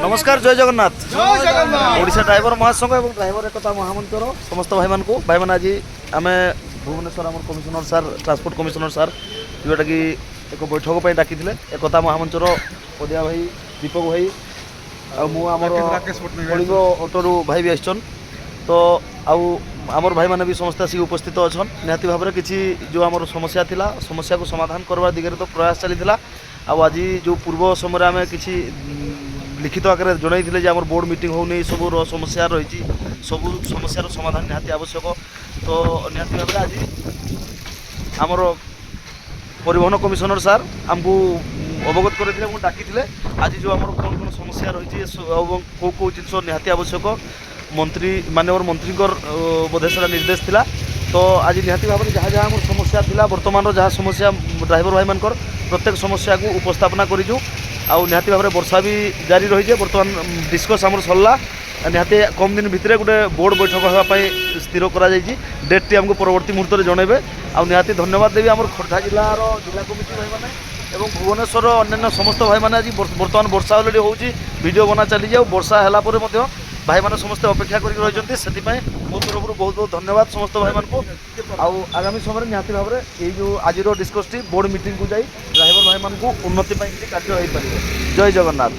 नमस्कार जय जगन्नाथ ओडिशा ड्राइवर महासंघ और ड्राइवर एकता महामंचर समस्त भाई मान को भाई मान आज आम भुवनेश्वर आम कमिशनर सार ट्रांसपोर्ट कमिशनर सार जोटा कि एक बैठक पर डाकी एकता महामंचर पदिया भाई दीपक भाई आमर ऑटोरू भाई भी आसन तो आमर भाई मैंने भी समस्त आसिक उपस्थित अच्छा निहाती भाव में किसी जो आम समस्या थिला समस्या को समाधान करवा दिगरे तो प्रयास चली आज जो पूर्व समय आम कि लिखित आकार जनई आम बोर्ड मीटिंग होनी सब समस्या रही सब समस्यार समाधान निहाती आवश्यक तो निहाती भाव आज आमर परिवहन कमिशनर सार आमको अवगत करते डाकी आज जो आम कौन कौन समस्या रही कौ कौ जिन निहाती आवश्यक मंत्री माननीय मंत्री बोधे से निर्देश थिला तो आज निहाती भाव में जहाँ जहाँ आम समस्या थिला वर्तमान जहाँ समस्या ड्राइवर भाई मान प्रत्येक समस्या को उपस्थापना करूँ आउ निहाती भाव में वर्षा भी जारी रही है बर्तमान डिस्कस आमर सरला निहाती कम दिन भितर गोटे बोर्ड बैठक होगापाई स्थिर करा डेट टी आमको परवर्ती मुहूर्त में जनइबे आ निहाती धन्यवाद देवी आम खोर्धा जिलार जिला कमिटी भाई मैंने और भुवनेश्वर अन्य समस्त भाई मैंने आज बर्तमान वर्षा अलरेडी होची वीडियो बना चली वर्षा है भाई मैंने समस्ते अपेक्षा कर रही से मो तरफ बहुत बहुत धन्यवाद समस्त भाई मानक आगामी समय निहाती भाव में ये जो आज डिस्कस टी बोर्ड मीटिंग को जाई ड्राइवर भाई मान को उन्नति कार्य हो पार जय जगन्नाथ।